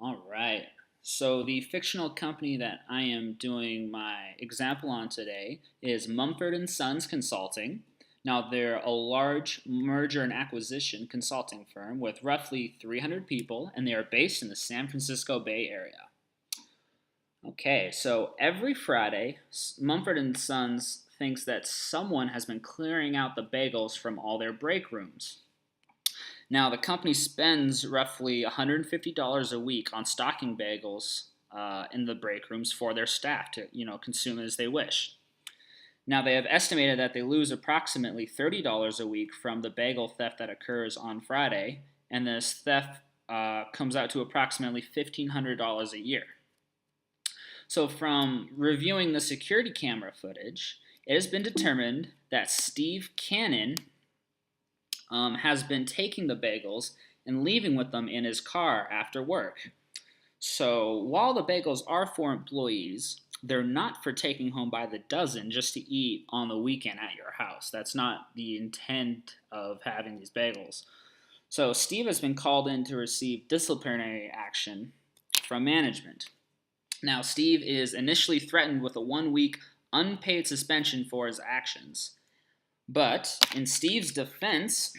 All right. So the fictional company that I am doing my example on today is Mumford and Sons Consulting. Now they're a large merger and acquisition consulting firm with roughly 300 people, and they are based in the San Francisco Bay Area. Okay, so every Friday, Mumford and Sons thinks that someone has been clearing out the bagels from all their break rooms. Now, the company spends roughly $150 a week on stocking bagels in the break rooms for their staff to, consume as they wish. Now, they have estimated that they lose approximately $30 a week from the bagel theft that occurs on Friday, and this theft comes out to approximately $1,500 a year. So, from reviewing the security camera footage, it has been determined that Steve Cannon has been taking the bagels and leaving with them in his car after work. So while the bagels are for employees, they're not for taking home by the dozen just to eat on the weekend at your house. That's not the intent of having these bagels. So Steve has been called in to receive disciplinary action from management. Now, Steve is initially threatened with a 1 week unpaid suspension for his actions. But in Steve's defense,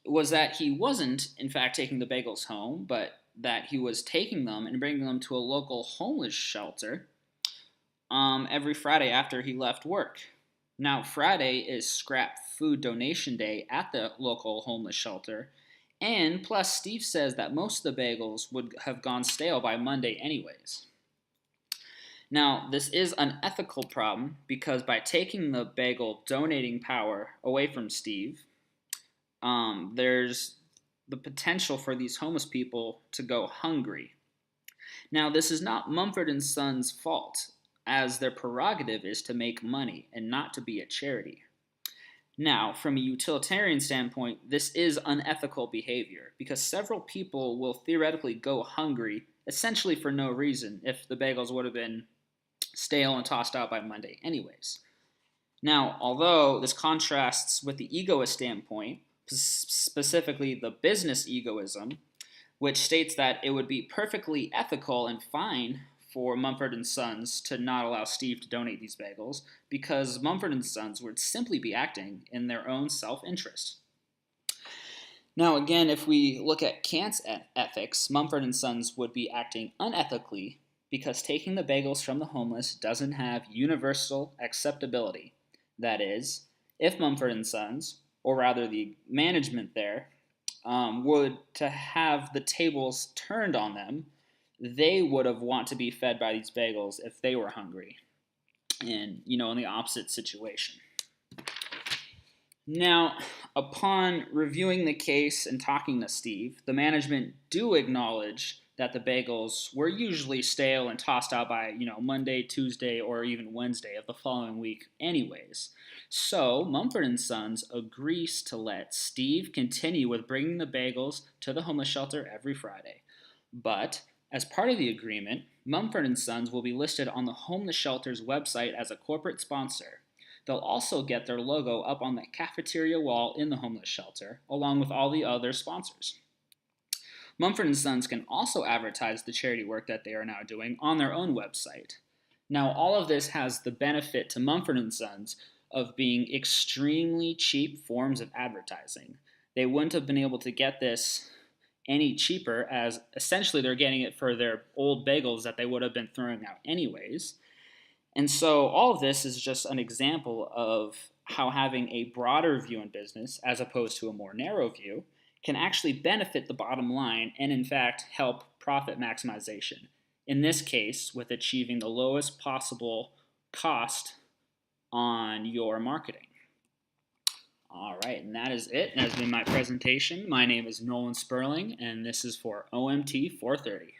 was that he wasn't, in fact, taking the bagels home, but that he was taking them and bringing them to a local homeless shelter every Friday after he left work. Now, Friday is scrap food donation day at the local homeless shelter, and plus, Steve says that most of the bagels would have gone stale by Monday, anyways. Now, this is an ethical problem because by taking the bagel donating power away from Steve, there's the potential for these homeless people to go hungry. Now, this is not Mumford and Sons' fault, as their prerogative is to make money and not to be a charity. Now, from a utilitarian standpoint, this is unethical behavior because several people will theoretically go hungry essentially for no reason if the bagels would have been stale and tossed out by Monday anyways. Now, although this contrasts with the egoist standpoint, specifically the business egoism, which states that it would be perfectly ethical and fine for Mumford and Sons to not allow Steve to donate these bagels because Mumford and Sons would simply be acting in their own self-interest. Now, again, if we look at Kant's ethics, Mumford and Sons would be acting unethically because taking the bagels from the homeless doesn't have universal acceptability. That is, if Mumford and Sons, or rather the management there, would to have the tables turned on them, they would have want to be fed by these bagels if they were hungry, and in the opposite situation. Now, upon reviewing the case and talking to Steve, the management do acknowledge that the bagels were usually stale and tossed out by, Monday, Tuesday, or even Wednesday of the following week anyways. So, Mumford and Sons agrees to let Steve continue with bringing the bagels to the homeless shelter every Friday. But, as part of the agreement, Mumford and Sons will be listed on the homeless shelter's website as a corporate sponsor. They'll also get their logo up on the cafeteria wall in the homeless shelter, along with all the other sponsors. Mumford & Sons can also advertise the charity work that they are now doing on their own website. Now, all of this has the benefit to Mumford & Sons of being extremely cheap forms of advertising. They wouldn't have been able to get this any cheaper, as essentially they're getting it for their old bagels that they would have been throwing out anyways. And so all of this is just an example of how having a broader view in business, as opposed to a more narrow view, can actually benefit the bottom line and in fact help profit maximization. In this case, with achieving the lowest possible cost on your marketing. All right, and that is it. That has been my presentation. My name is Nolan Sperling, and this is for OMT 430.